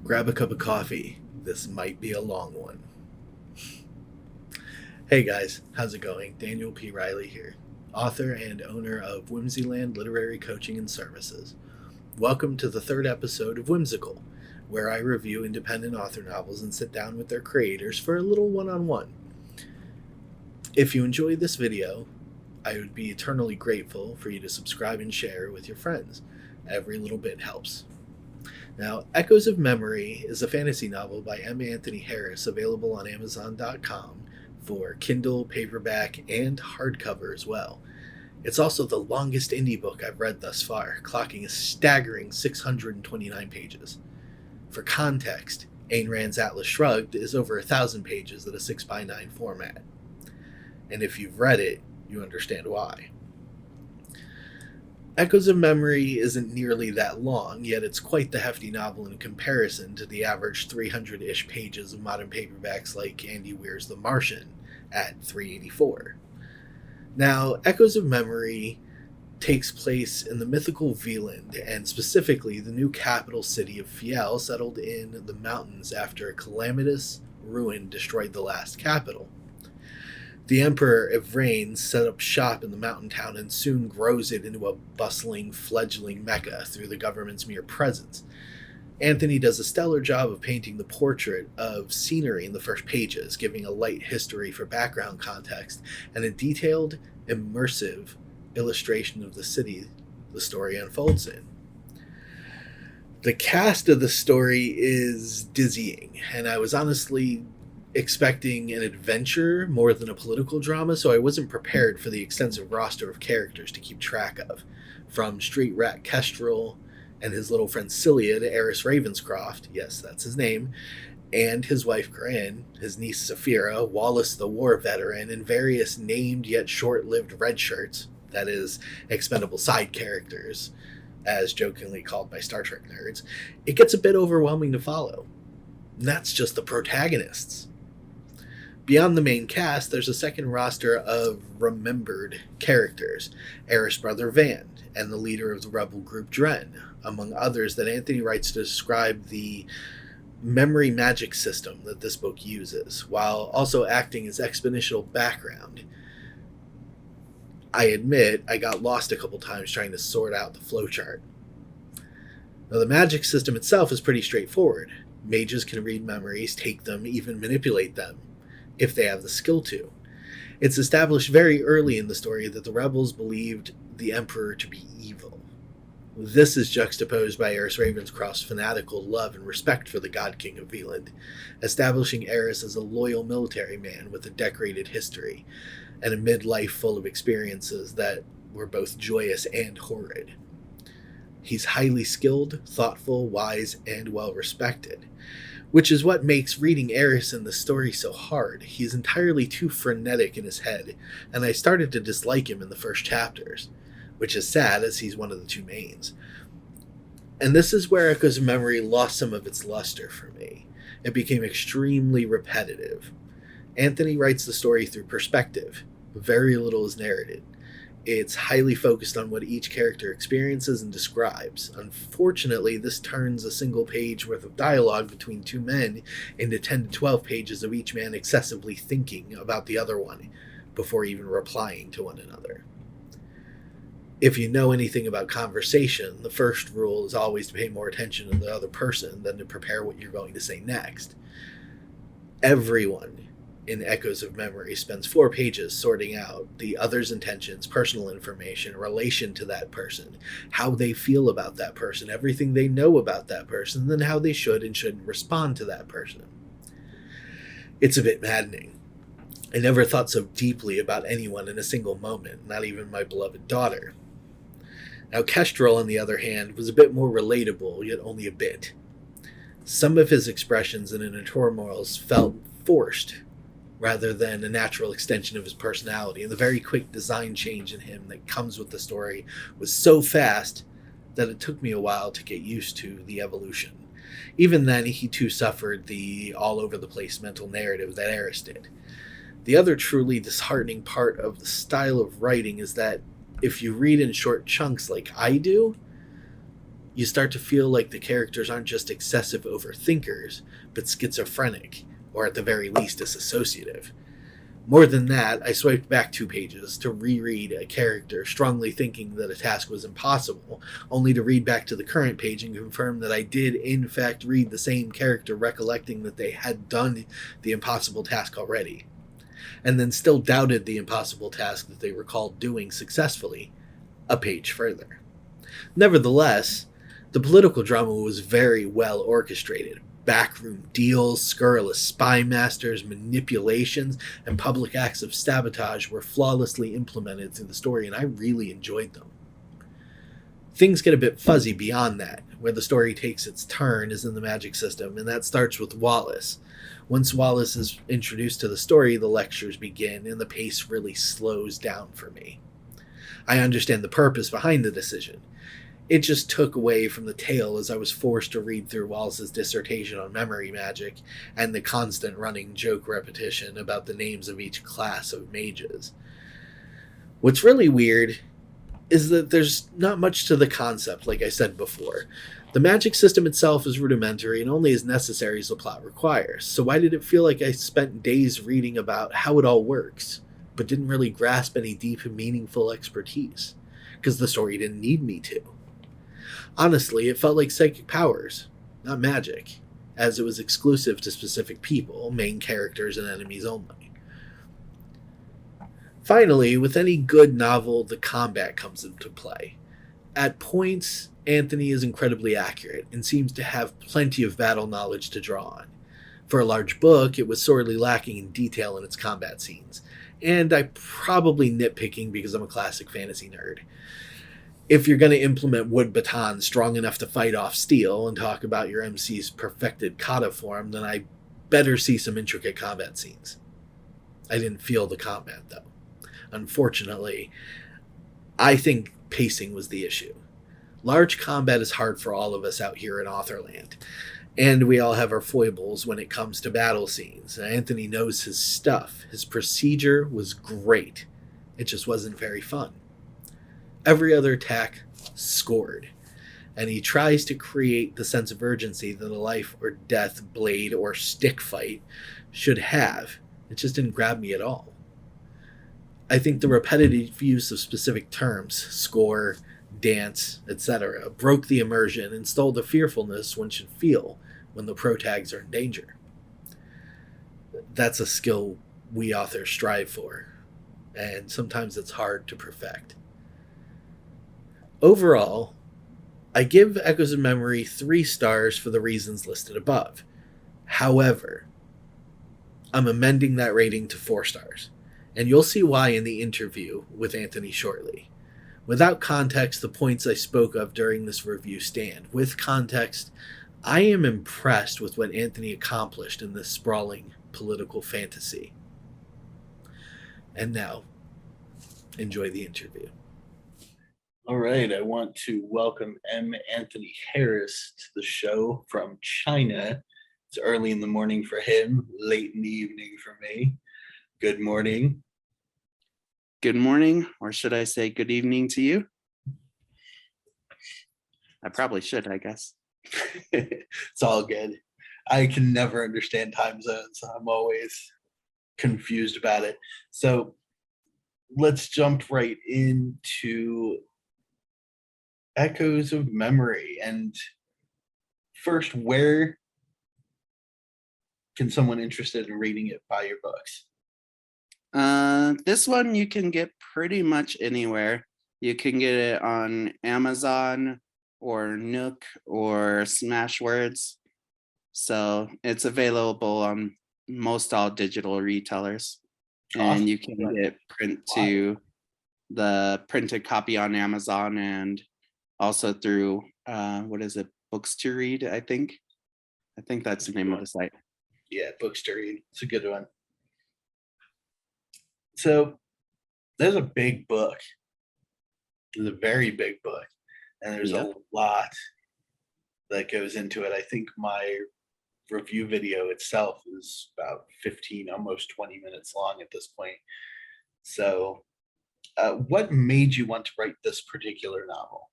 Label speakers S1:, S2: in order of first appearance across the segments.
S1: Grab a cup of coffee. This might be a long one. Hey guys, how's it going? Daniel P. Riley here, author and owner of Whimsyland Literary Coaching and Services. Welcome to the third episode of Whimsical, where I review independent author novels and sit down with their creators for a little one-on-one. If you enjoyed this video, I would be eternally grateful for you to subscribe and share with your friends. Every little bit helps. Now, Echoes of Memory is a fantasy novel by M. Anthony Harris, available on Amazon.com for Kindle, paperback, and hardcover as well. It's also the longest indie book I've read thus far, clocking a staggering 629 pages. For context, Ayn Rand's Atlas Shrugged is over 1,000 pages at a 6x9 format. And if you've read it, you understand why. Echoes of Memory isn't nearly that long, yet it's quite the hefty novel in comparison to the average 300-ish pages of modern paperbacks like Andy Weir's The Martian at 384. Now, Echoes of Memory takes place in the mythical Veland, and specifically the new capital city of Fiel, settled in the mountains after a calamitous ruin destroyed the last capital. The Emperor Evrain set up shop in the mountain town and soon grows it into a bustling, fledgling mecca through the government's mere presence. Anthony does a stellar job of painting the portrait of scenery in the first pages, giving a light history for background context and a detailed, immersive illustration of the city the story unfolds in. The cast of the story is dizzying, and I was honestly expecting an adventure more than a political drama, so I wasn't prepared for the extensive roster of characters to keep track of. From street rat Kestrel and his little friend Celia to Eris Ravenscroft, yes, that's his name, and his wife Corinne, his niece Saphira, Wallace the war veteran, and various named yet short-lived red shirts, that is, expendable side characters, as jokingly called by Star Trek nerds, it gets a bit overwhelming to follow. And that's just the protagonists. Beyond the main cast, there's a second roster of remembered characters, Eris' brother Van, and the leader of the rebel group Dren, among others that Anthony writes to describe the memory magic system that this book uses, while also acting as exponential background. I admit I got lost a couple times trying to sort out the flowchart. Now, the magic system itself is pretty straightforward. Mages can read memories, take them, even manipulate them, if they have the skill to. It's established very early in the story that the rebels believed the Emperor to be evil. This is juxtaposed by Eris Ravenscroft's fanatical love and respect for the God King of Veland, establishing Eris as a loyal military man with a decorated history, and a midlife full of experiences that were both joyous and horrid. He's highly skilled, thoughtful, wise, and well-respected, which is what makes reading Eris in the story so hard. He's entirely too frenetic in his head, and I started to dislike him in the first chapters, which is sad as he's one of the two mains. And this is where Echoes of Memory lost some of its luster for me. It became extremely repetitive. Anthony writes the story through perspective. Very little is narrated. It's highly focused on what each character experiences and describes. Unfortunately, this turns a single page worth of dialogue between two men into 10 to 12 pages of each man excessively thinking about the other one before even replying to one another. If you know anything about conversation, the first rule is always to pay more attention to the other person than to prepare what you're going to say next. Everyone in Echoes of Memory spends 4 pages sorting out the other's intentions, personal information, relation to that person, how they feel about that person, everything they know about that person, then how they should and shouldn't respond to that person. It's a bit maddening. I never thought so deeply about anyone in a single moment, not even my beloved daughter. Now, Kestrel, on the other hand, was a bit more relatable, yet only a bit. Some of his expressions and inner turmoils felt forced, rather than a natural extension of his personality, and the very quick design change in him that comes with the story was so fast that it took me a while to get used to the evolution. Even then, he too suffered the all-over-the-place mental narrative that Eris did. The other truly disheartening part of the style of writing is that if you read in short chunks like I do, You start to feel like the characters aren't just excessive overthinkers, but schizophrenic, or at the very least, disassociative. More than that, I swiped back 2 pages to reread a character strongly thinking that a task was impossible, only to read back to the current page and confirm that I did, in fact, read the same character recollecting that they had done the impossible task already, and then still doubted the impossible task that they recalled doing successfully a page further. Nevertheless, the political drama was very well orchestrated. Backroom deals, scurrilous spy masters, manipulations, and public acts of sabotage were flawlessly implemented through the story, and I really enjoyed them. Things get a bit fuzzy beyond that. Where the story takes its turn is in the magic system, and that starts with Wallace. Once Wallace is introduced to the story, the lectures begin, and the pace really slows down for me. I understand the purpose behind the decision. It just took away from the tale as I was forced to read through Wallace's dissertation on memory magic and the constant running joke repetition about the names of each class of mages. What's really weird is that there's not much to the concept, like I said before. The magic system itself is rudimentary and only as necessary as the plot requires, so why did it feel like I spent days reading about how it all works, but didn't really grasp any deep and meaningful expertise? Because the story didn't need me to. Honestly, it felt like psychic powers, not magic, as it was exclusive to specific people, main characters, and enemies only. Finally, with any good novel, the combat comes into play. At points, Anthony is incredibly accurate and seems to have plenty of battle knowledge to draw on. For a large book, it was sorely lacking in detail in its combat scenes, and I'm probably nitpicking because I'm a classic fantasy nerd. If you're going to implement wood batons strong enough to fight off steel and talk about your MC's perfected kata form, then I better see some intricate combat scenes. I didn't feel the combat, though. Unfortunately, I think pacing was the issue. Large combat is hard for all of us out here in Authorland, and we all have our foibles when it comes to battle scenes. Anthony knows his stuff. His procedure was great. It just wasn't very fun. Every other attack scored, and he tries to create the sense of urgency that a life or death blade or stick fight should have. It just didn't grab me at all. I think the repetitive use of specific terms, score, dance, etc., broke the immersion and stole the fearfulness one should feel when the protags are in danger. That's a skill we authors strive for, and sometimes it's hard to perfect. Overall, I give Echoes of Memory 3 stars for the reasons listed above. However, I'm amending that rating to 4 stars, and you'll see why in the interview with Anthony shortly. Without context, the points I spoke of during this review stand. With context, I am impressed with what Anthony accomplished in this sprawling political fantasy. And now, enjoy the interview. All right, I want to welcome M. Anthony Harris to the show from China. It's early in the morning for him, late in the evening for me. Good morning.
S2: Good morning, or should I say good evening to you? I probably should, I guess.
S1: It's all good. I can never understand time zones. I'm always confused about it. So let's jump right into Echoes of Memory. And first, where can someone interested in reading it buy your books?
S2: This one you can get pretty much anywhere. You can get it on Amazon or Nook or Smashwords. So it's available on most all digital retailers.
S1: Awesome.
S2: And you can get the printed copy on Amazon and also through Books to Read, I think. I think that's the name of the site.
S1: Yeah, Books to Read. It's a good one. So there's a big book. It's a very big book. And there's a lot that goes into it. I think my review video itself is about 15, almost 20 minutes long at this point. So what made you want to write this particular novel?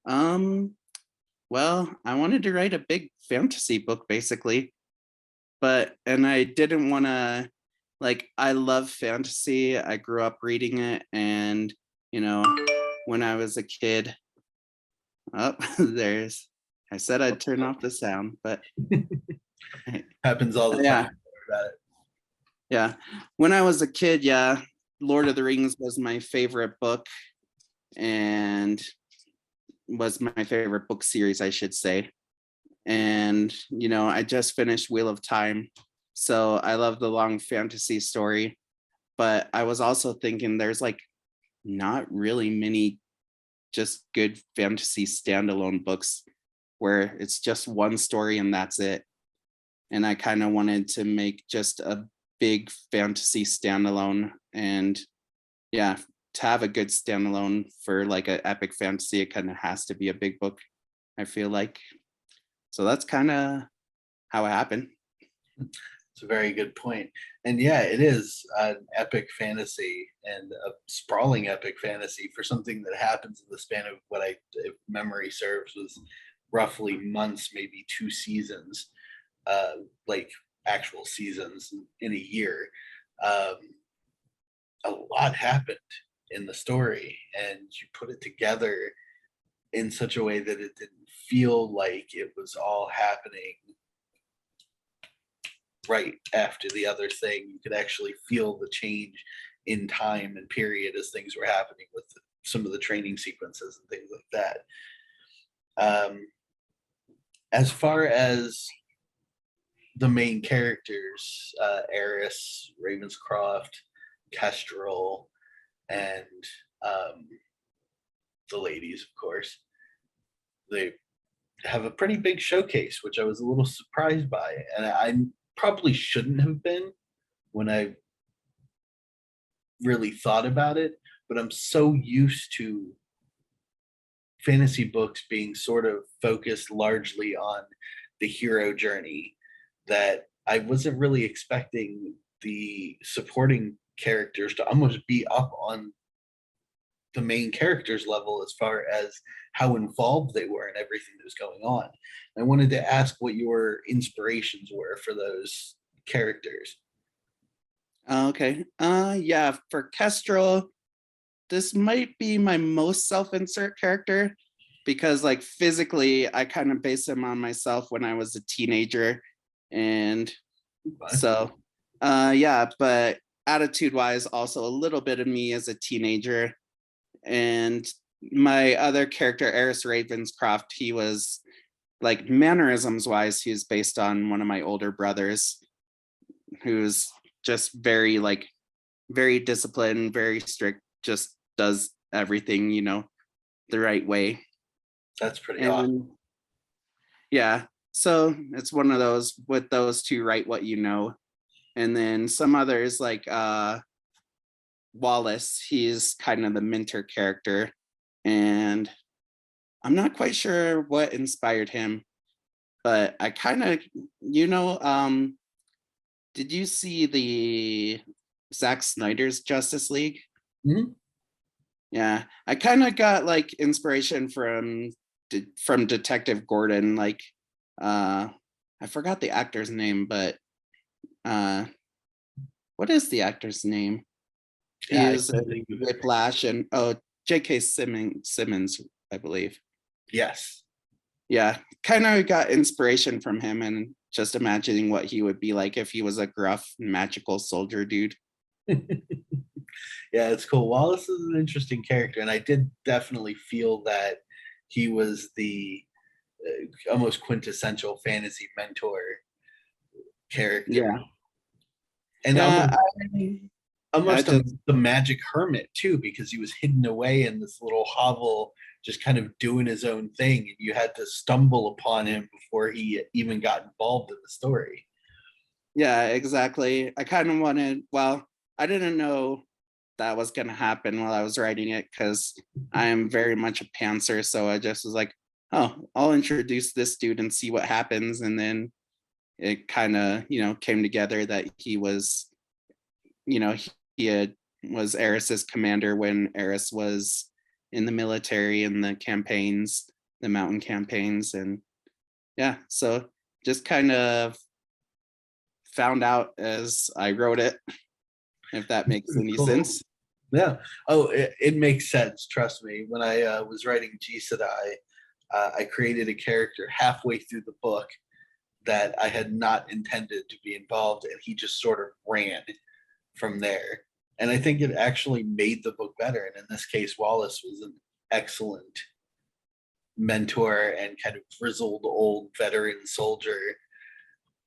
S2: Well, I wanted to write a big fantasy book basically, and I didn't want to, like, I love fantasy. I grew up reading it, and you know, when I was a kid, oh, there's I said I'd turn off the sound, but
S1: Happens all the time.
S2: yeah,
S1: About it.
S2: yeah. When I was a kid, yeah, Lord of the Rings was my favorite book and was my favorite book series, I should say. And I just finished Wheel of Time, so I love the long fantasy story. But I was also thinking there's like not really many just good fantasy standalone books where it's just one story and that's it. And I kind of wanted to make just a big fantasy standalone. And yeah, to have a good standalone for like an epic fantasy, it kind of has to be a big book, I feel like. So that's kind of how it happened.
S1: It's a very good point. And yeah, it is an epic fantasy and a sprawling epic fantasy for something that happens in the span of what if memory serves, was roughly months, maybe 2 seasons, like actual seasons in a year. Um, a lot happened in the story, and you put it together in such a way that it didn't feel like it was all happening right after the other thing. You could actually feel the change in time and period as things were happening with some of the training sequences and things like that. As far as the main characters, Eris, Ravenscroft, Kestrel, and the ladies, of course, they have a pretty big showcase, which I was a little surprised by. And I probably shouldn't have been when I really thought about it, but I'm so used to fantasy books being sort of focused largely on the hero journey that I wasn't really expecting the supporting characters to almost be up on the main characters level as far as how involved they were in everything that was going on. I wanted to ask what your inspirations were for those characters.
S2: Okay. Yeah, for Kestrel, this might be my most self-insert character because like physically I kind of base him on myself when I was a teenager. And so yeah, but attitude wise, also a little bit of me as a teenager. And my other character, Eris Ravenscroft, he was like mannerisms wise, he was based on one of my older brothers who's just very disciplined, very strict, just does everything, the right way.
S1: That's pretty awesome.
S2: And yeah, so it's one of those with those two, write what you know. And then some others like Wallace, he's kind of the mentor character. And I'm not quite sure what inspired him, but I kind of, did you see the Zack Snyder's Justice League?
S1: Mhm.
S2: Yeah, I kind of got like inspiration from Detective Gordon. Like, I forgot the actor's name, but uh, what is the actor's name? He
S1: Yeah, I
S2: is
S1: couldn't think of it.
S2: Whiplash and J.K. Simmons, I believe.
S1: Yes.
S2: Yeah, kind of got inspiration from him and just imagining what he would be like if he was a gruff magical soldier dude.
S1: Yeah, it's cool. Wallace is an interesting character, and I did definitely feel that he was the almost quintessential fantasy mentor character,
S2: Yeah,
S1: and
S2: yeah, I
S1: almost
S2: just
S1: the magic hermit too, because he was hidden away in this little hovel, just kind of doing his own thing, and you had to stumble upon him before he even got involved in the story.
S2: yeah, exactly. I kind of wanted, well, I didn't know that was going to happen while I was writing it because I am very much a pantser. So I just was like, oh, I'll introduce this dude and see what happens. And then it kind of, came together that he was, he was Eris's commander when Eris was in the military and the campaigns, the mountain campaigns. And yeah, so just kind of found out as I wrote it, if that makes any
S1: Cool.
S2: sense.
S1: Yeah. Oh, it makes sense. Trust me. When I was writing G Sedai, I created a character halfway through the book that I had not intended to be involved, and he just sort of ran from there. And I think it actually made the book better. And in this case, Wallace was an excellent mentor and kind of grizzled old veteran soldier.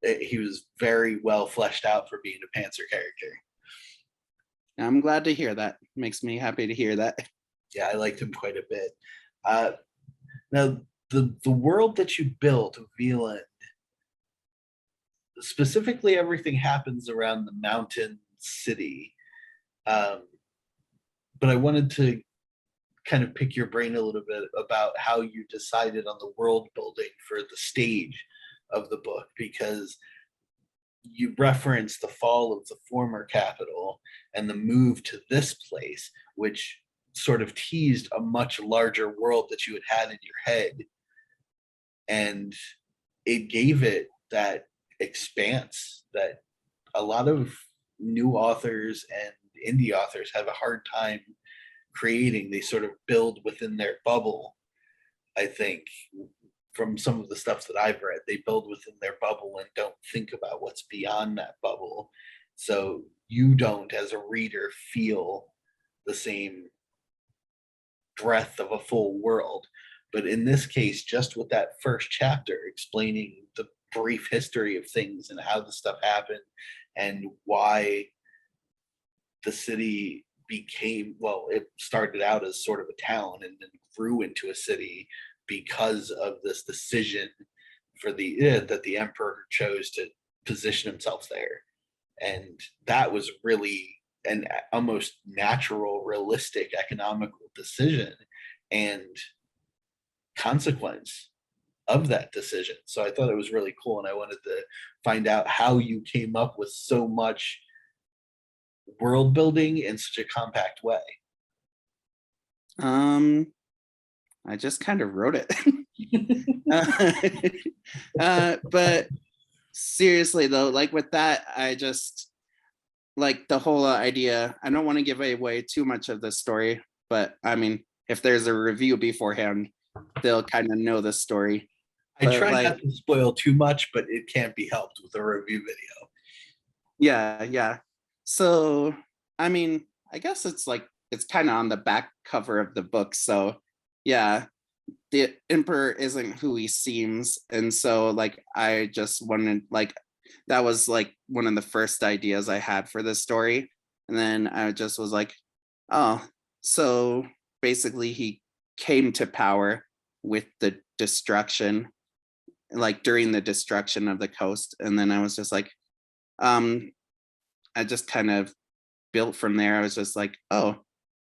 S1: He was very well fleshed out for being a Panzer character.
S2: I'm glad to hear that. Makes me happy to hear that.
S1: Yeah, I liked him quite a bit. Now, the world that you built, Veland, specifically everything happens around the mountain city. But I wanted to kind of pick your brain a little bit about how you decided on the world building for the stage of the book, because you reference the fall of the former capital and the move to this place, which sort of teased a much larger world that you had in your head. And it gave it that expanse that a lot of new authors and indie authors have a hard time creating. They sort of build within their bubble. I think from some of the stuff that I've read, they build within their bubble and don't think about what's beyond that bubble. So you don't, as a reader, feel the same breadth of a full world. But in this case, just with that first chapter explaining the brief history of things and how the stuff happened and why the city became, well, it started out as sort of a town and then grew into a city because of this decision for that the emperor chose to position himself there. And that was really an almost natural, realistic, economical decision and consequence of that decision. So I thought it was really cool, and I wanted to find out how you came up with so much world building in such a compact way.
S2: I just kind of wrote it. But seriously though, like with that, I just like the whole idea. I don't want to give away too much of the story, but I mean, if there's a review beforehand, they'll kind of know the story.
S1: I
S2: But
S1: try
S2: like,
S1: not to spoil too much, but it can't be helped with a review video.
S2: yeah. So, I mean, I guess it's like it's kind of on the back cover of the book. So, yeah, the emperor isn't who he seems, and so like I just wanted like that was like one of the first ideas I had for this story, and then I just was like, oh, so basically he came to power with the destruction, like during the destruction of the coast, and then I was just like, I just kind of built from there. I was just like, oh,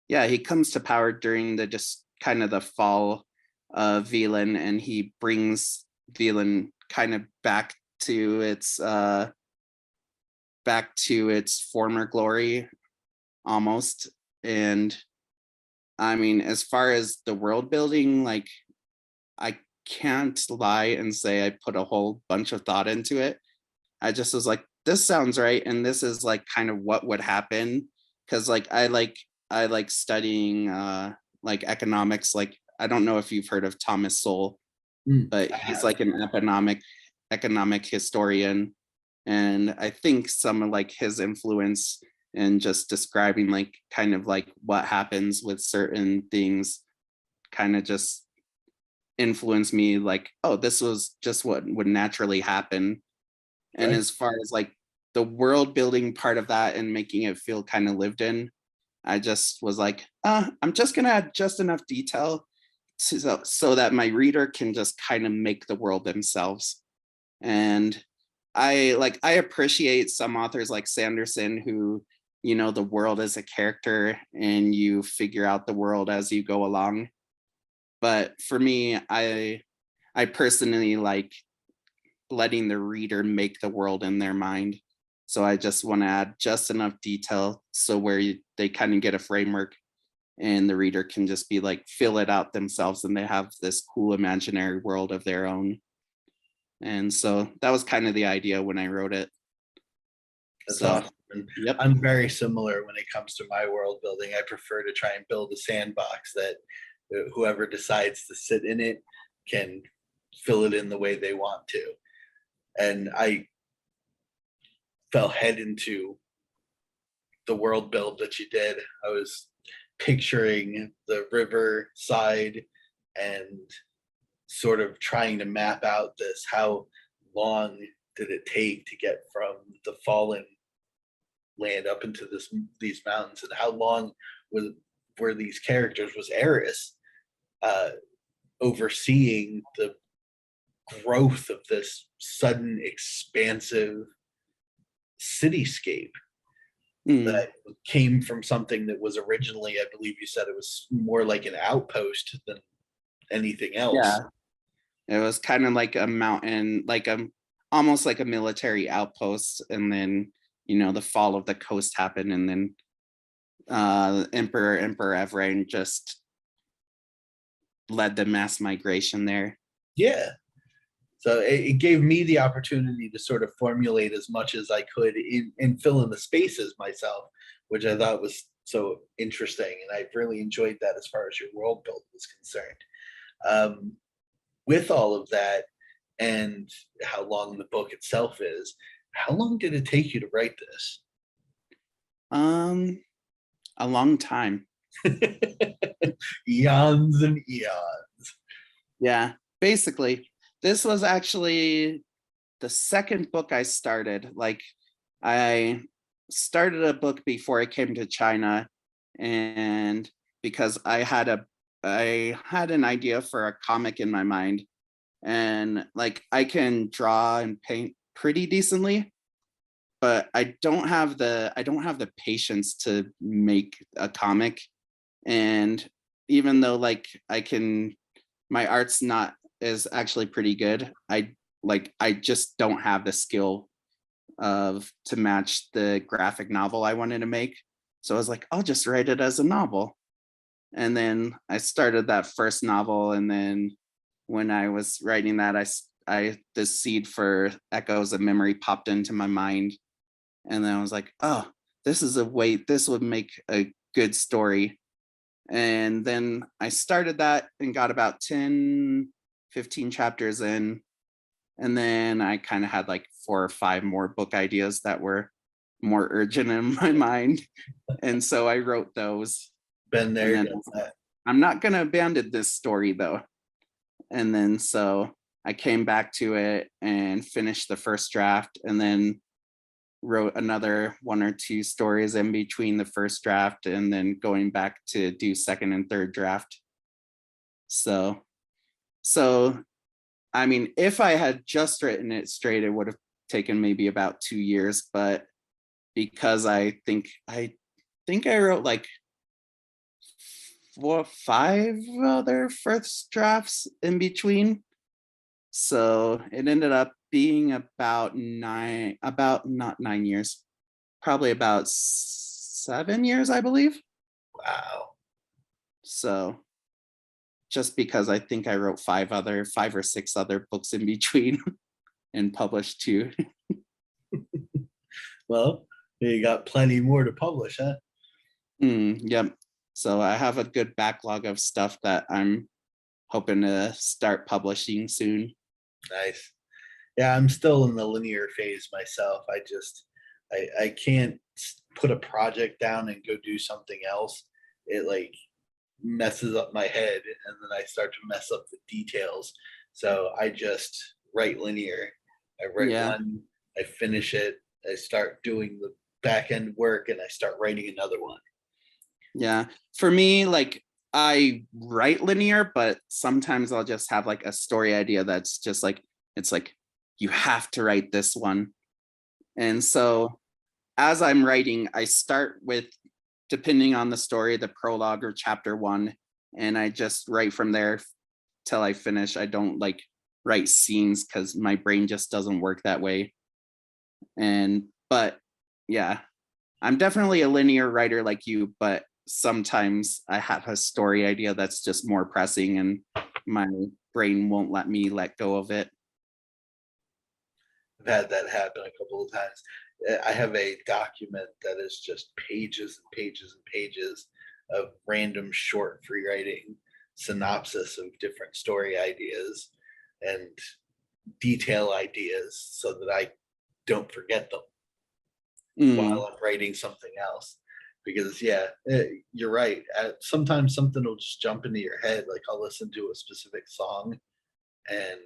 S2: yeah, he comes to power during the just kind of the fall of Veland, and he brings Veland kind of back to its former glory almost. And I mean, as far as the world building, like I can't lie and say I put a whole bunch of thought into it. I just was like, this sounds right, and this is like kind of what would happen, because like I like studying like economics. Like I don't know if you've heard of Thomas Sowell, but he's like an economic historian, and I think some of like his influence in just describing like kind of like what happens with certain things kind of just influenced me, like, oh, this was just what would naturally happen. And
S1: Right.
S2: as far as like the world building part of that and making it feel kind of lived in, I just was like, I'm just gonna add just enough detail so that my reader can just kind of make the world themselves. And I appreciate some authors like Sanderson who, you know, the world is a character and you figure out the world as you go along. But for me, I personally like letting the reader make the world in their mind. So I just want to add just enough detail so where they kind of get a framework, and the reader can just be like fill it out themselves, and they have this cool imaginary world of their own. And so that was kind of the idea when I wrote it.
S1: That's
S2: So
S1: awesome. And
S2: yep.
S1: I'm very similar when it comes to my world building. I prefer to try and build a sandbox that whoever decides to sit in it can fill it in the way they want to. And I fell head into the world build that you did. I was picturing the river side and sort of trying to map out this. How long did it take to get from the fallen land up into these mountains, and how long were these characters, was Eris overseeing the growth of this sudden expansive cityscape that came from something that was originally, I believe you said it was more like an outpost than anything else.
S2: Yeah, it was kind of like a mountain, like almost like a military outpost, and then the fall of the coast happened, and then Emperor Evrain just led the mass migration there.
S1: Yeah. So it gave me the opportunity to sort of formulate as much as I could and fill in the spaces myself, which I thought was so interesting. And I really enjoyed that as far as your world build was concerned. With all of that and how long the book itself is, how long did it take you to write this?
S2: A long time.
S1: Eons and eons.
S2: Yeah, basically. This was actually the second book I started. Like, I started a book before I came to China, and because I had an idea for a comic in my mind, and like I can draw and paint pretty decently, but I don't have the patience to make a comic. And even though like my art's not is actually pretty good, I just don't have the skill to match the graphic novel I wanted to make. So I was like, I'll just write it as a novel. And then I started that first novel, and then when I was writing that, the seed for Echoes of Memory popped into my mind, and then I was like, oh, this would make a good story. And then I started that and got about 10, 15 chapters in. And then I kind of had like 4 or 5 more book ideas that were more urgent in my mind. And so I wrote those.
S1: Been there,
S2: and then
S1: done that.
S2: I'm not going to abandon this story though. And then so I came back to it and finished the first draft, and then wrote another 1 or 2 stories in between the first draft, and then going back to do second and third draft. So I mean, if I had just written it straight, it would have taken maybe about 2 years, but because I think I wrote like 4 or 5 other first drafts in between. So it ended up being about not 9 years, probably about 7 years, I believe.
S1: Wow.
S2: So just because I think I wrote 5 or 6 other books in between and published 2.
S1: Well, you got plenty more to publish, huh?
S2: Yep. So I have a good backlog of stuff that I'm hoping to start publishing soon.
S1: Nice. Yeah, I'm still in the linear phase myself. I can't put a project down and go do something else. It like messes up my head, and then I start to mess up the details. So I just write linear. I write one, I finish it, I start doing the back end work, and I start writing another one.
S2: Yeah. For me, like I write linear, but sometimes I'll just have like a story idea that's just like, it's like, you have to write this one. And so as I'm writing, I start with, depending on the story, the prologue or chapter 1, and I just write from there till I finish. I don't like write scenes because my brain just doesn't work that way. But yeah, I'm definitely a linear writer like you, but sometimes I have a story idea that's just more pressing and my brain won't let me let go of it.
S1: I've had that happen a couple of times. I have a document that is just pages and pages and pages of random short free writing synopsis of different story ideas and detail ideas so that I don't forget them while I'm writing something else. Because you're right. Sometimes something will just jump into your head. Like I'll listen to a specific song and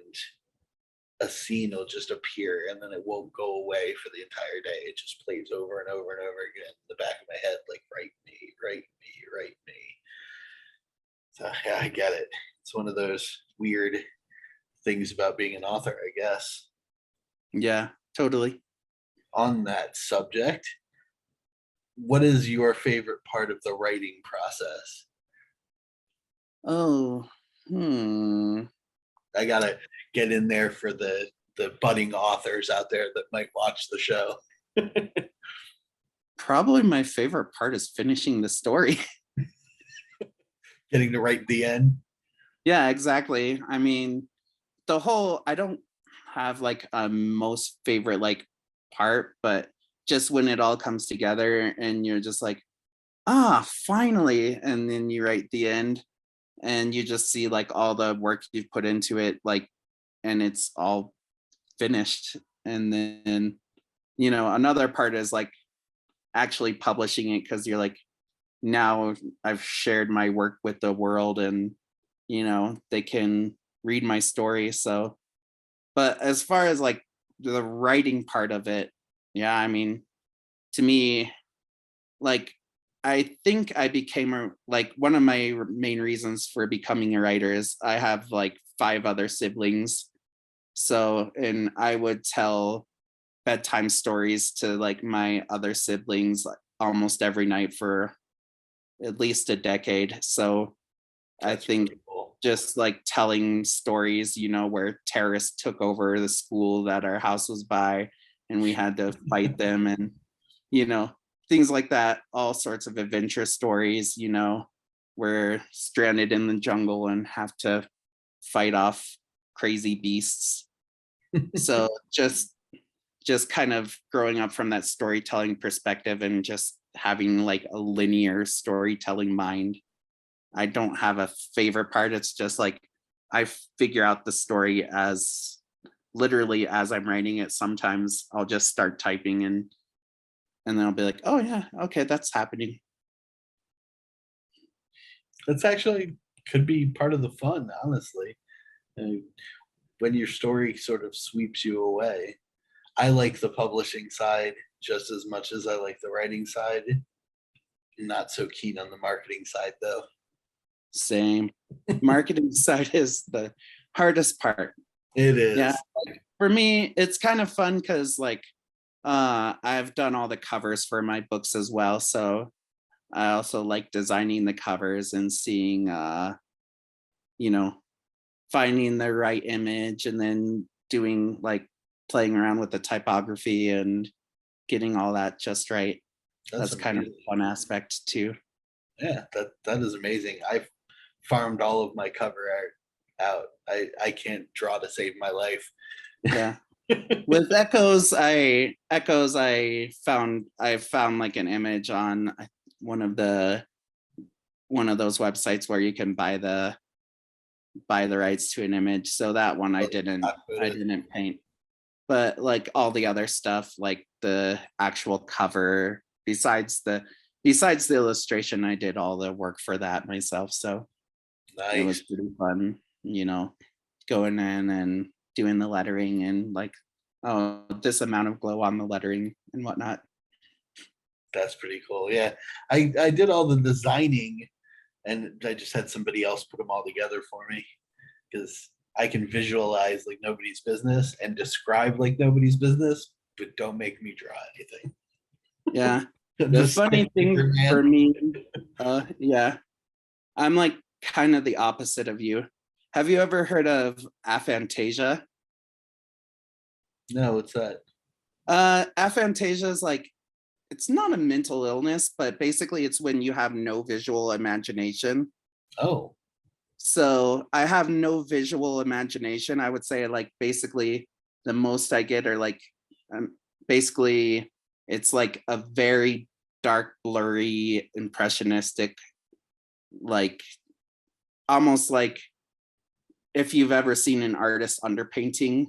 S1: a scene will just appear and then it won't go away for the entire day. It just plays over and over and over again in the back of my head, like write me, write me, write me. So yeah, I get it. It's one of those weird things about being an author, I guess.
S2: Yeah, totally.
S1: On that subject, what is your favorite part of the writing process?
S2: Oh,
S1: I gotta get in there for the budding authors out there that might watch the show.
S2: probably my favorite part is finishing the story.
S1: Getting to write the end.
S2: Yeah, exactly. I mean, I don't have like a most favorite like part, but just when it all comes together and you're just like, finally, and then you write the end and you just see like all the work you've put into it, like, and it's all finished. And then, another part is like actually publishing it, because you're like, now I've shared my work with the world and they can read my story. So, but as far as like the writing part of it, yeah, I mean, to me, like, I think I became like one of my main reasons for becoming a writer is I have like 5 other siblings. So, and I would tell bedtime stories to like my other siblings like, almost every night for at least a decade. So I think
S1: really cool.
S2: just like telling stories, where terrorists took over the school that our house was by and we had to fight them, and, things like that, all sorts of adventure stories, we're stranded in the jungle and have to fight off crazy beasts. So just kind of growing up from that storytelling perspective and just having like a linear storytelling mind. I don't have a favorite part. It's just like I figure out the story as literally as I'm writing it. Sometimes I'll just start typing and then I'll be like, oh yeah, okay, that's happening.
S1: That's actually could be part of the fun, honestly. When your story sort of sweeps you away. I like the publishing side just as much as I like the writing side. Not so keen on the marketing side though.
S2: Same. Marketing side is the hardest part.
S1: It is.
S2: Yeah. For me, it's kind of fun because like I've done all the covers for my books as well. So I also like designing the covers and seeing finding the right image and then doing like playing around with the typography and getting all that just right. That's kind of a fun aspect too.
S1: Yeah, that is amazing. I've farmed all of my cover art out. I can't draw to save my life.
S2: Yeah. With I found like an image on one of those websites where you can buy the rights to an image. So that one I didn't paint. But like all the other stuff, like the actual cover, besides the illustration, I did all the work for that myself. So
S1: nice.
S2: It was pretty fun, going in and doing the lettering and like, oh, this amount of glow on the lettering and whatnot.
S1: That's pretty cool. Yeah. I did all the designing and I just had somebody else put them all together for me because I can visualize like nobody's business and describe like nobody's business, but don't make me draw anything.
S2: Yeah. The funny thing for me, yeah, I'm like kind of the opposite of you. Have you ever heard of Aphantasia?
S1: No, what's that?
S2: Aphantasia is like, it's not a mental illness, but basically it's when you have no visual imagination.
S1: Oh,
S2: So I have no visual imagination. I would say like basically the most I get are like basically it's like a very dark, blurry, impressionistic, like almost like if you've ever seen an artist underpainting,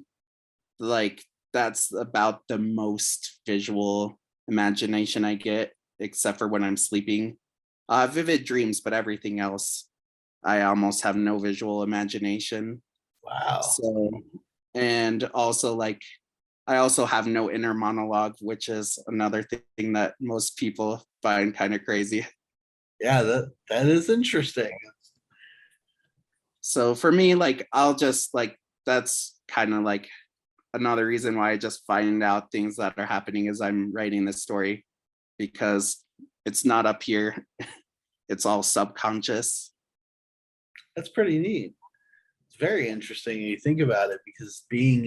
S2: like that's about the most visual imagination I get, except for when I'm sleeping. Vivid dreams, but everything else, I almost have no visual imagination.
S1: wow.
S2: So, and also like, I also have no inner monologue, which is another thing that most people find kind of crazy.
S1: Yeah, that is interesting.
S2: So for me, like, I'll just like, that's kind of like another reason why I just find out things that are happening as I'm writing this story, because it's not up here. It's all subconscious.
S1: That's pretty neat. It's very interesting when you think about it, because being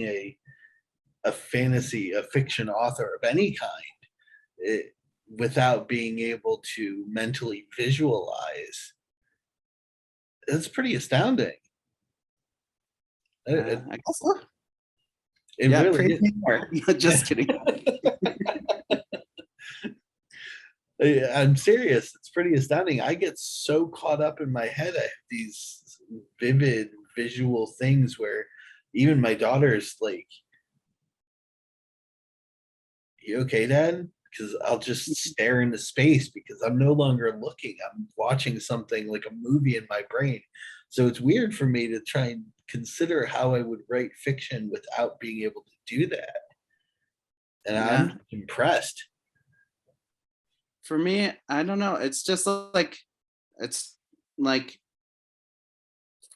S1: a fantasy, a fiction author of any kind, it, without being able to mentally visualize, it's pretty astounding. It,
S2: I guess so.
S1: it
S2: Yeah,
S1: really
S2: praise
S1: is.
S2: me more. Just kidding.
S1: I'm serious. It's pretty astounding. I get so caught up in my head. I have these vivid visual things where even my daughter's like, "You okay, Dad?" Because I'll just stare into space because I'm no longer looking. I'm watching something like a movie in my brain. So it's weird for me to try and consider how I would write fiction without being able to do that. And
S2: Yeah.
S1: I'm impressed.
S2: For me, I don't know. It's just like, it's like,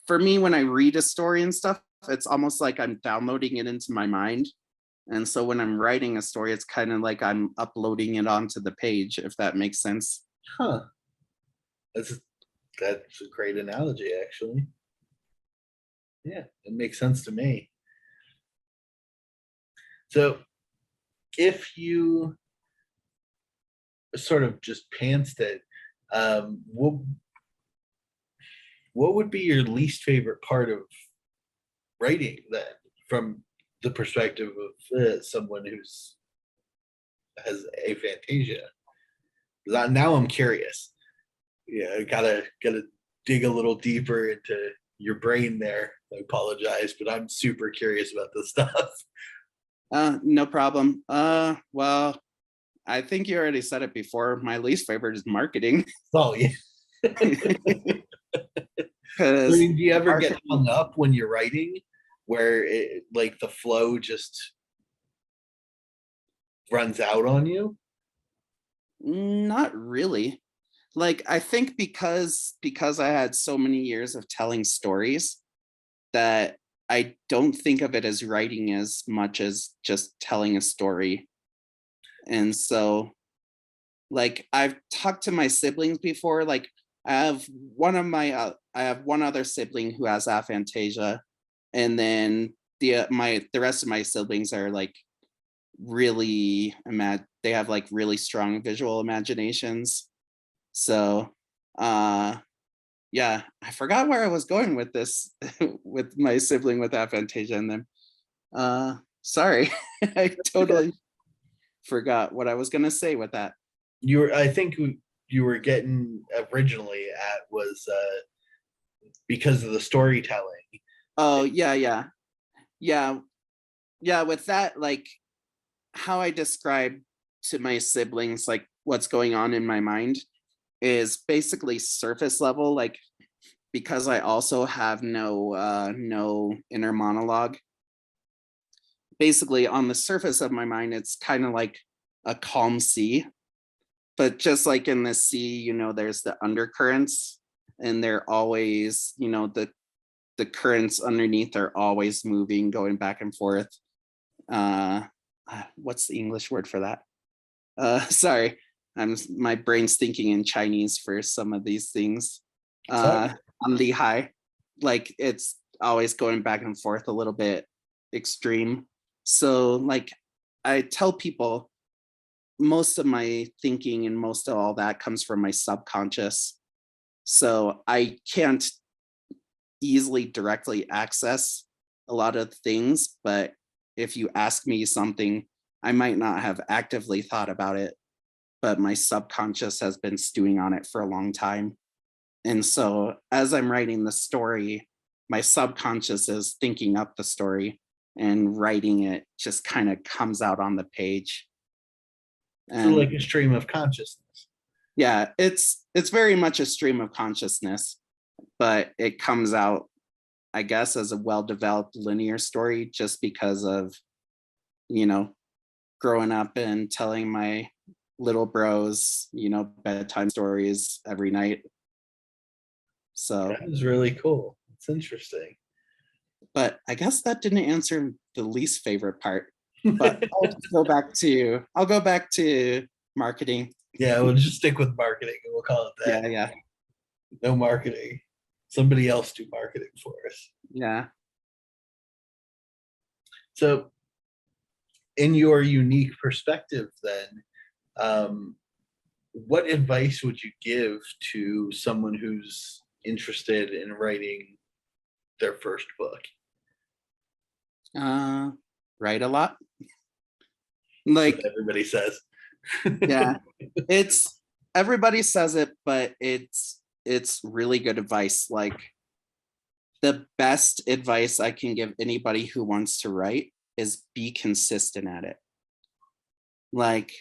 S2: for me, when I read a story and stuff, it's almost like I'm downloading it into my mind. And so when I'm writing a story, it's kind of like I'm uploading it onto the page, if that makes sense.
S1: Huh. That's that's a great analogy, actually. Yeah, it makes sense to me. So if you sort of just pantsed it, what would be your least favorite part of writing then, from the perspective of someone who's has aphantasia? Now I'm curious. Yeah, I gotta dig a little deeper into your brain there. I apologize, but I'm super curious about this stuff.
S2: No problem. Well, I think you already said it before. My least favorite is marketing.
S1: Oh yeah. I
S2: Because
S1: mean, do you ever get hung up when you're writing, where like the flow just runs out on you?
S2: not really. Like I think because I had so many years of telling stories, that I don't think of it as writing as much as just telling a story. And so like I've talked to my siblings before, like I have one other sibling who has aphantasia, and then the rest of my siblings are like really they have like really strong visual imaginations. So yeah, I forgot where I was going with this with my sibling with aphantasia, and then sorry. I
S1: Okay.
S2: totally forgot what I was gonna say with that.
S1: You were, I think, you were getting originally at was because of the storytelling.
S2: Oh yeah, yeah, with that, like how I describe to my siblings like what's going on in my mind is basically surface level, like because I also have no inner monologue. Basically on the surface of my mind, it's kind of like a calm sea, but just like in the sea, there's the undercurrents, and they're always, the currents underneath are always moving, going back and forth. uh what's the English word for that? Sorry, my brain's thinking in Chinese for some of these things.
S1: So
S2: On Lehigh, like it's always going back and forth a little bit extreme. So like I tell people, most of my thinking and most of all that comes from my subconscious. So I can't easily directly access a lot of things, but if you ask me something, I might not have actively thought about it, but my subconscious has been stewing on it for a long time. And so as I'm writing the story, my subconscious is thinking up the story and writing it just kind of comes out on the page.
S1: So like
S2: And
S1: a stream of consciousness.
S2: yeah, it's very much a stream of consciousness, but it comes out, I guess, as a well-developed linear story just because of, you know, growing up and telling my little bros, bedtime stories every night. So,
S1: That is really cool. It's interesting.
S2: but I guess that didn't answer the least favorite part. But I'll go back to marketing.
S1: Yeah, we'll just stick with marketing and we'll call it that.
S2: Yeah, yeah,
S1: No marketing. Somebody else do marketing for us.
S2: yeah.
S1: So, in your unique perspective, then, what advice would you give to someone who's interested in writing their first book?
S2: Write a lot.
S1: That's
S2: Like,
S1: what everybody says.
S2: yeah, it's everybody says it, but it's really good advice. Like the best advice I can give anybody who wants to write is be consistent at it. Like,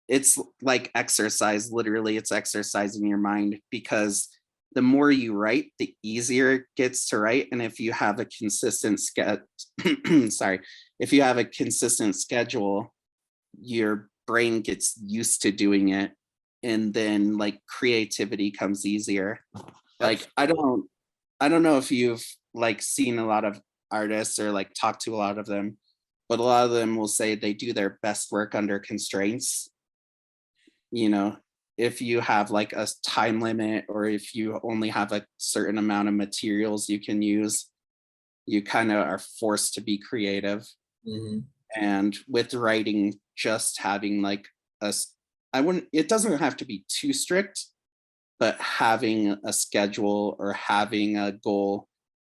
S2: it's like exercise. Literally, it's exercising your mind because the more you write, the easier it gets to write. And if you have a consistent sorry, if you have a consistent schedule, your brain gets used to doing it, and then like creativity comes easier. Like I don't know if you've like seen a lot of artists or like talked to a lot of them, but a lot of them will say they do their best work under constraints. You know, if you have like a time limit or if you only have a certain amount of materials you can use, you kind of are forced to be creative.
S1: Mhm.
S2: And with writing, just having like I wouldn't, it doesn't have to be too strict, but having a schedule or having a goal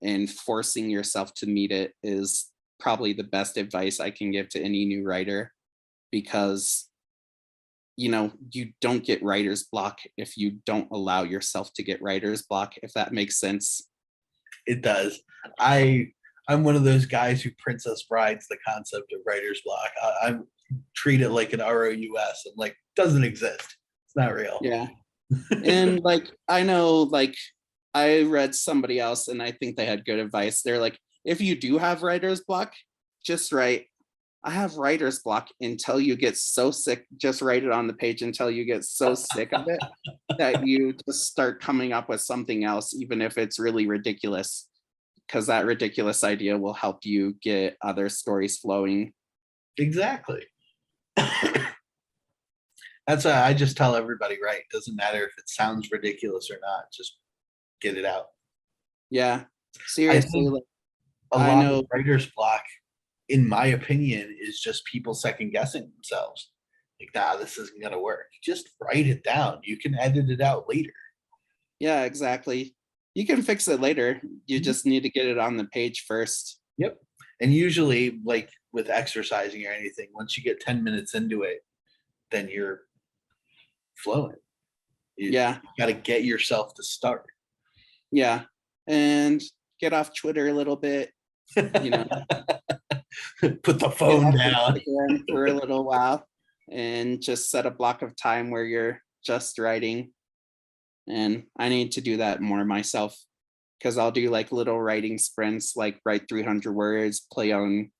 S2: and forcing yourself to meet it is probably the best advice I can give to any new writer, because you don't get writer's block if you don't allow yourself to get writer's block, if that makes sense.
S1: It does. I I'm one of those guys who Princess Brides the concept of writer's block. I treat it like an ROUS and like doesn't exist. It's not real.
S2: Yeah. And like I know, like I read somebody else and I think they had good advice. They're like, if you do have writer's block, just write, I have writer's block until you get so sick. Just write it on the page until you get so sick of it that you just start coming up with something else, even if it's really ridiculous, because that ridiculous idea will help you get other stories flowing.
S1: Exactly. That's why I just tell everybody, right? Doesn't matter if it sounds ridiculous or not, just get it out.
S2: Yeah,
S1: I
S2: seriously.
S1: think
S2: Like,
S1: a
S2: I
S1: lot of
S2: know.
S1: writer's block, in my opinion, is just people second guessing themselves. Like, nah, this isn't gonna work. Just write it down. You can edit it out later.
S2: Yeah, exactly. You can fix it later. You
S1: Mhm.
S2: just need to get it on the page first.
S1: Yep. And usually, like with exercising or anything, once you get 10 minutes into it, then you're flowing. You
S2: Yeah,
S1: got to get yourself to start.
S2: yeah. And get off Twitter a little bit, you know,
S1: Put the
S2: get
S1: phone
S2: off
S1: down.
S2: Instagram for a little while and just set a block of time where you're just writing. And I need to do that more myself, because I'll do like little writing sprints, like write 300 words, play on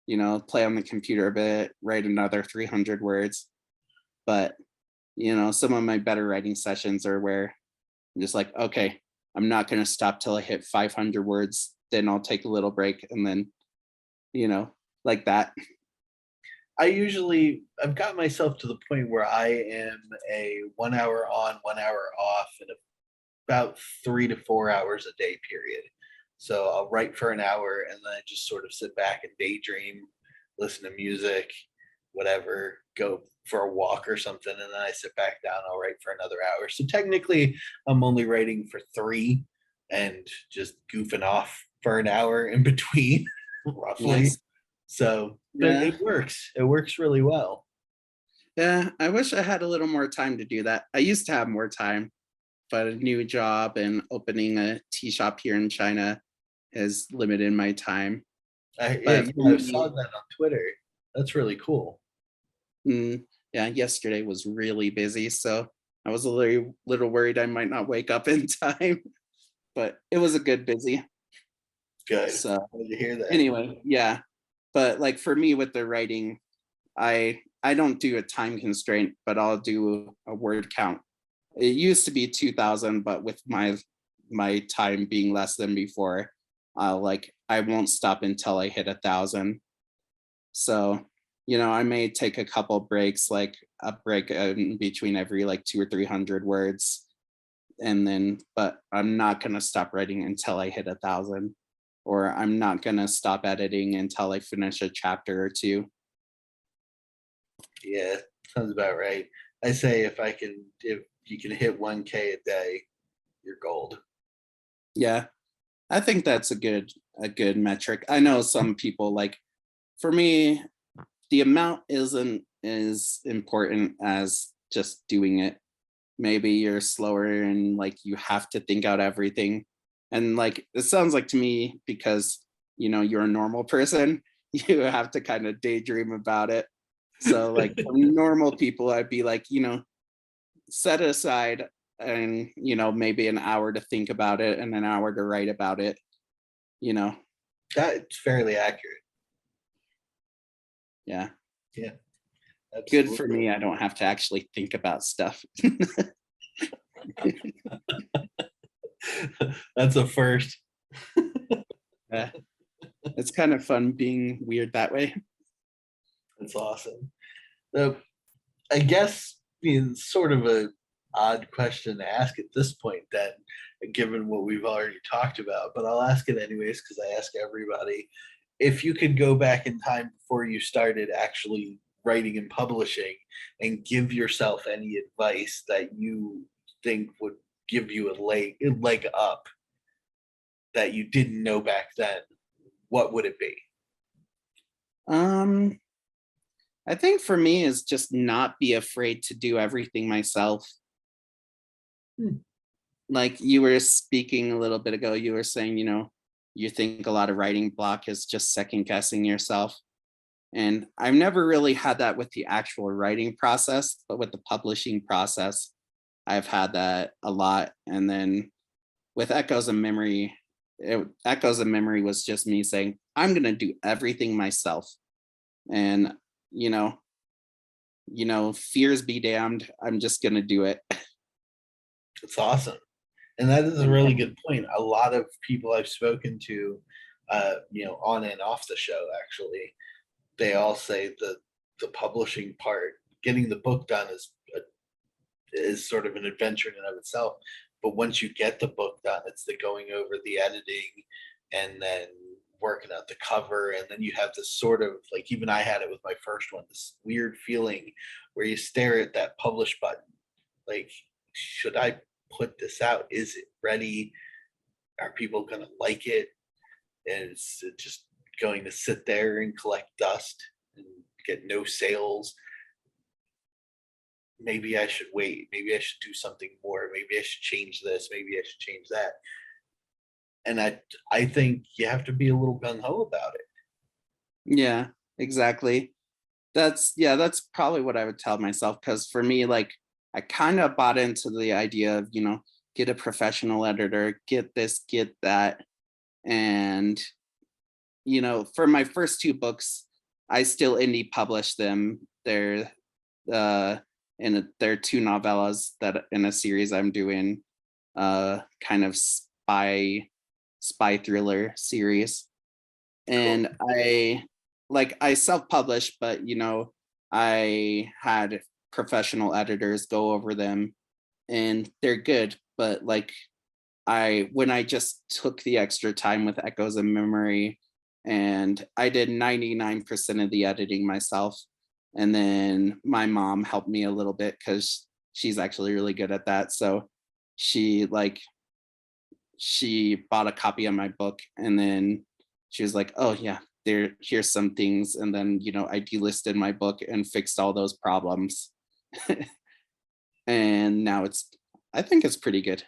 S2: the computer a bit, write another 300 words. But, some of my better writing sessions are where I'm just like, okay, I'm not going to stop till I hit 500 words. Then I'll take a little break and then, like that.
S1: I've got myself to the point where I am a 1 hour on, 1 hour off in about 3 to 4 hours a day period. So I'll write for an hour and then I just sort of sit back and daydream, listen to music, whatever, go for a walk or something, and then I sit back down, I'll write for another hour. So technically I'm only writing for 3 and just goofing off for an hour in between, roughly.
S2: Nice.
S1: So, but
S2: Yeah.
S1: it works really well.
S2: Yeah. I wish I had a little more time to do that. I used to have more time, but a new job and opening a tea shop here in China has limited my time.
S1: Yeah,
S2: But for
S1: I saw
S2: me,
S1: that on Twitter. That's really cool.
S2: yeah, yesterday was really busy, so I was a little worried I might not wake up in time, but it was a good busy.
S1: Good.
S2: So
S1: Glad to hear that.
S2: anyway, yeah. But like for me with the writing, I don't do a time constraint, but I'll do a word count. It used to be 2000, but with my time being less than before, I won't stop until I hit 1,000. So, I may take a couple breaks, like a break in between every like 200 or 300 words, and then, but I'm not gonna stop writing until I hit 1,000, or I'm not gonna stop editing until I finish a chapter or two.
S1: Yeah, sounds about right. I say if you can hit 1K a day, you're gold.
S2: Yeah, I think that's a good metric. I know some people like, for me, the amount isn't as important as just doing it. Maybe you're slower and like you have to think out everything. And like it sounds like to me, because you're a normal person, you have to kind of daydream about it. So like for normal people, I'd be like, set aside and maybe an hour to think about it and an hour to write about it, you know.
S1: That's fairly accurate.
S2: Yeah.
S1: Yeah,
S2: Good for
S1: absolutely.
S2: me. I don't have to actually think about stuff.
S1: That's a first.
S2: Yeah. It's kind of fun being weird that way.
S1: That's awesome. So I guess being sort of a odd question to ask at this point, then, given what we've already talked about, but I'll ask it anyways because I ask everybody. If you could go back in time before you started actually writing and publishing and give yourself any advice that you think would give you a leg up that you didn't know back then, what would it be?
S2: Um, I think for me is just not be afraid to do everything myself.
S1: Hmm.
S2: Like you were speaking a little bit ago, you were saying, you think a lot of writing block is just second guessing yourself. And I've never really had that with the actual writing process, but with the publishing process, I've had that a lot. And then with Echoes of Memory was just me saying, I'm gonna do everything myself. And you know, fears be damned. I'm just gonna do it.
S1: It's awesome. And that is a really good point. A lot of people I've spoken to, on and off the show, actually, they all say that the publishing part, getting the book done, is sort of an adventure in and of itself. But once you get the book done, it's the going over the editing and then working out the cover. And then you have this sort of like, even I had it with my first one, this weird feeling where you stare at that publish button. Like, should I put this out? Is it ready? Are people going to like it? Is it just going to sit there and collect dust and get no sales? Maybe I should wait. Maybe I should do something more. Maybe I should change this. Maybe I should change that. And I think you have to be a little gung ho about it.
S2: Yeah, exactly. That's probably what I would tell myself. Because for me, like I kind of bought into the idea of, get a professional editor, get this, get that. And, for my first two books, I still indie published them. Uh they're two novellas that in a series I'm doing, kind of spy thriller series.
S1: Cool.
S2: And I self-published, but I had professional editors go over them and they're good. But like when I just took the extra time with Echoes of Memory and I did 99% of the editing myself, And then my mom helped me a little bit because she's actually really good at that. So she like she bought a copy of my book, and then she was like, oh yeah, here's some things. And then, I delisted my book and fixed all those problems. And now I think it's pretty good.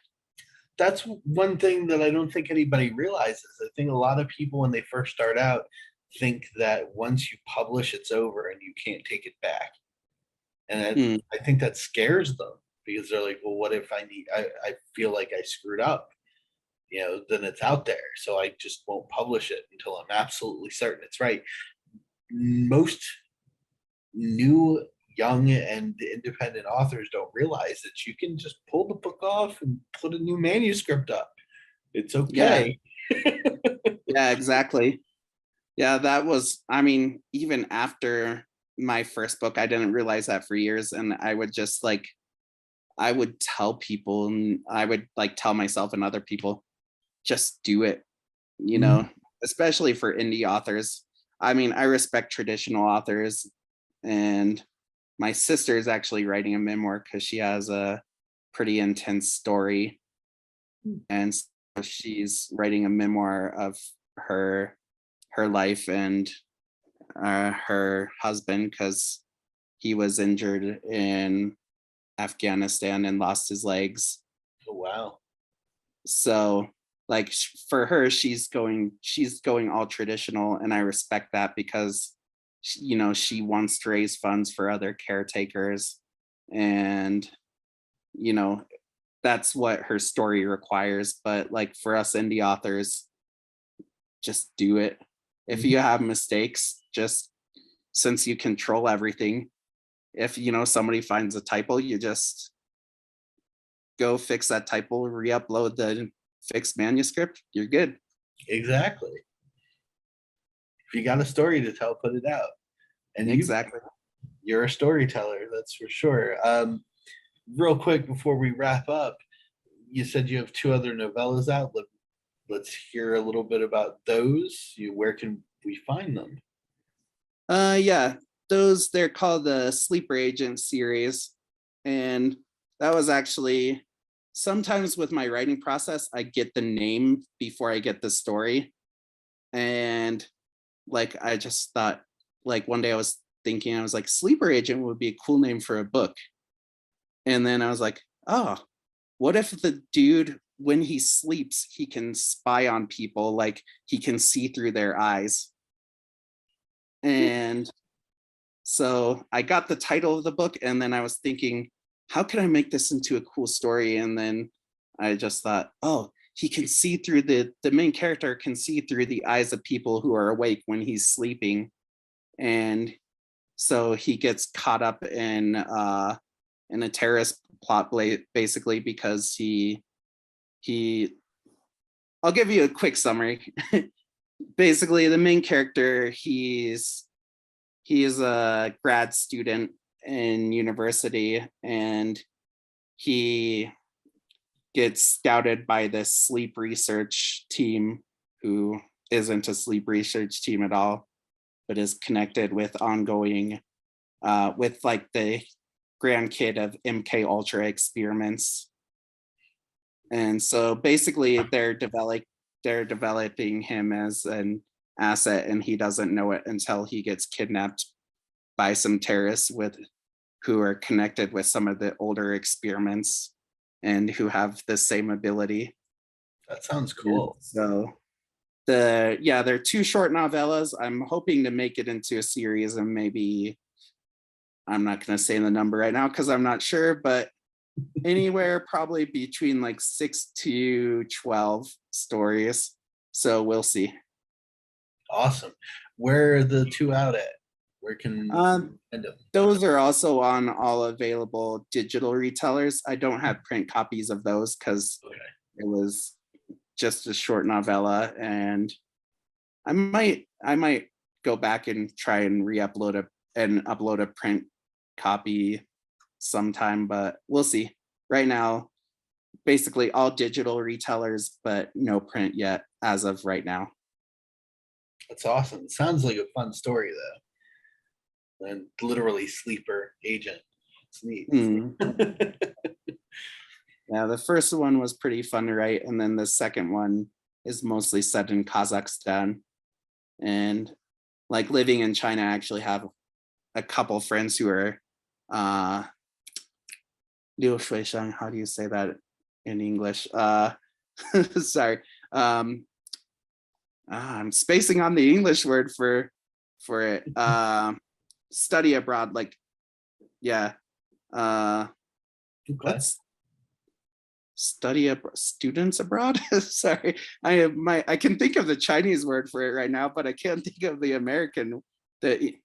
S1: That's one thing that I don't think anybody realizes. I think a lot of people, when they first start out, think that once you publish, it's over and you can't take it back. And
S2: Mm,
S1: I think that scares them because they're like, well, what if I feel like I screwed up? Then it's out there. So I just won't publish it until I'm absolutely certain it's right. Most new, young, and independent authors don't realize that you can just pull the book off and put a new manuscript up. It's
S2: yeah,
S1: okay.
S2: yeah, exactly. Yeah, that was, I mean, even after my first book, I didn't realize that for years. And I would just like, I would tell people, and I would like tell myself and other people, just do it,
S1: Mhm.
S2: especially for indie authors. I mean, I respect traditional authors, and my sister is actually writing a memoir because she has a pretty intense story. And so she's writing a memoir of her her life and her husband because he was injured in Afghanistan and lost his legs.
S1: Oh, wow.
S2: So like for her, she's going all traditional, and I respect that because she wants to raise funds for other caretakers, and you know that's what her story requires. But like for us indie authors, just do it. If
S1: Mhm.
S2: you have mistakes, just since you control everything, if somebody finds a typo, you just go fix that typo, re-upload the fixed manuscript, you're good.
S1: Exactly. If you got a story to tell, put it out. And
S2: Exactly.
S1: you're a storyteller, that's for sure. Real quick before we wrap up, you said you have two other novellas out. Let's hear a little bit about those. Where can we find them?
S2: Yeah, those, they're called the Sleeper Agent series. And that was actually, sometimes with my writing process, I get the name before I get the story. And like I just thought, like one day I was thinking, I was like, Sleeper Agent would be a cool name for a book. And then I was like, oh, what if the dude, when he sleeps, he can spy on people, like he can see through their eyes. And so I got the title of the book, and then I was thinking, how can I make this into a cool story? And then I just thought, oh, he can see through the main character can see through the eyes of people who are awake when he's sleeping. And so he gets caught up in a terrorist plot, basically because he I'll give you a quick summary. Basically, the main character, he is a grad student in university, and he gets scouted by this sleep research team who isn't a sleep research team at all, but is connected with ongoing with like the grandkid of MK Ultra experiments. And so basically they're developing him as an asset, and he doesn't know it until he gets kidnapped by some terrorists who are connected with some of the older experiments and who have the same ability.
S1: That sounds
S2: And
S1: cool.
S2: so they're two short novellas. I'm hoping to make it into a series, and maybe I'm not going to say the number right now because I'm not sure, but anywhere probably between like 6 to 12 stories. So we'll see.
S1: Awesome. Where are the two out at? Where can
S2: Um,
S1: find them?
S2: those are also on all available digital retailers. I don't have print copies of those because
S1: Okay.
S2: it was just a short novella, and I might go back and try and upload a print copy sometime, but we'll see. Right now, basically all digital retailers, but no print yet as of right now.
S1: That's awesome. Sounds like a fun story, though. And literally sleeper agent. It's neat.
S2: Mm. Yeah, the first one was pretty fun to write, and then the second one is mostly set in Kazakhstan. And like living in China, I actually have a couple friends who are Liu Shuisheng. How do you say that in English? Sorry. I'm spacing on the English word for it. Study abroad, like, yeah.
S1: Okay.
S2: What's students abroad? Sorry, I can think of the Chinese word for it right now, but I can't think of the American,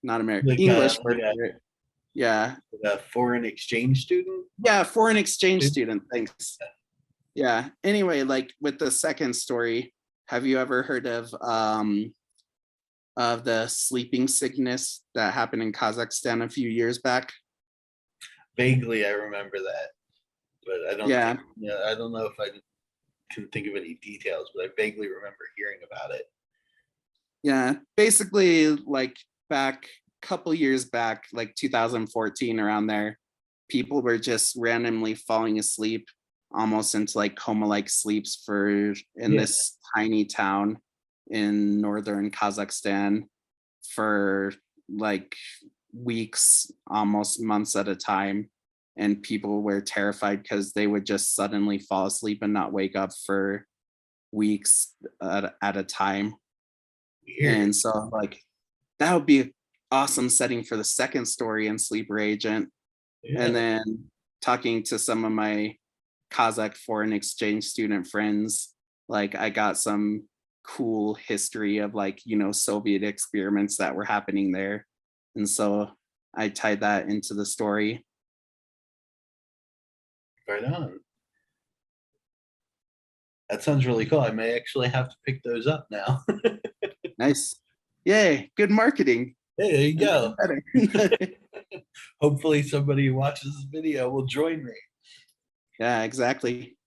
S2: not American,
S1: Like,
S2: English word for it. Yeah,
S1: a foreign exchange student.
S2: yeah, foreign exchange student. Thanks. Yeah. Anyway, like with the second story, have you ever heard of the sleeping sickness that happened in Kazakhstan a few years back?
S1: Vaguely, I remember that, but I don't.
S2: Yeah.
S1: I don't know if I can think of any details, but I vaguely remember hearing about it.
S2: Yeah, basically like back couple years back, like 2014 around there, people were just randomly falling asleep almost into like coma-like sleeps in this tiny town in northern Kazakhstan for like weeks, almost months at a time. And people were terrified because they would just suddenly fall asleep and not wake up for weeks at a time.
S1: Weird.
S2: And so like that would be an awesome setting for the second story in Sleeper Agent.
S1: Yeah.
S2: And then talking to some of my Kazakh foreign exchange student friends, like I got some cool history of like, Soviet experiments that were happening there. And so I tied that into the story.
S1: Right on. That sounds really cool. I may actually have to pick those up now.
S2: Nice. Yay, good marketing.
S1: Hey, there you go.
S2: Better.
S1: Hopefully somebody who watches this video will join me.
S2: Yeah, exactly.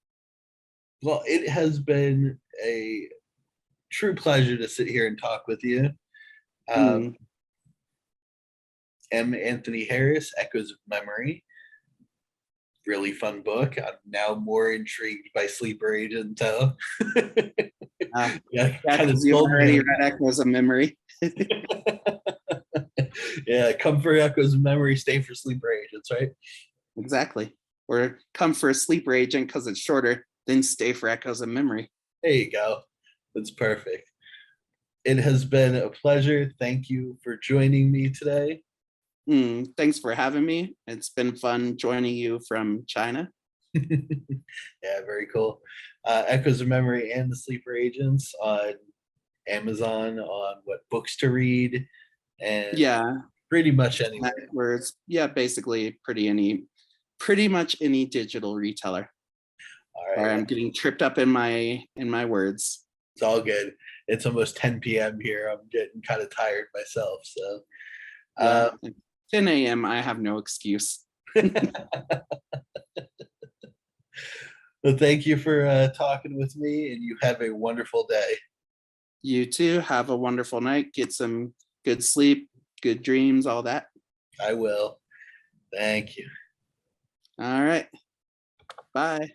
S1: Well, it has been a true pleasure to sit here and talk with you. M. Anthony Harris, Echoes of Memory. Really fun book. I'm now more intrigued by Sleeper Agent, though.
S2: Yeah, because you've already read Echoes of Memory.
S1: Yeah, come for Echoes of Memory, stay for Sleeper Agents, right?
S2: Exactly. Or come for a Sleeper Agent because it's shorter, then stay for Echoes of Memory.
S1: There you go. That's perfect. It has been a pleasure. Thank you for joining me today.
S2: Thanks for having me. It's been fun joining you from China.
S1: Yeah, very cool. Echoes of Memory and the Sleeper Agents on Amazon, on what books to read, and
S2: yeah,
S1: pretty much anywhere.
S2: Words. Yeah, basically pretty much any digital retailer.
S1: All right.
S2: Sorry, I'm getting tripped up in my words.
S1: It's all good. It's almost 10 p.m. here. I'm getting kind of tired myself. So
S2: yeah, 10 a.m. I have no excuse.
S1: Well, thank you for talking with me, and you have a wonderful day.
S2: You too. Have a wonderful night. Get some good sleep, good dreams, all that.
S1: I will. Thank you.
S2: All right. Bye.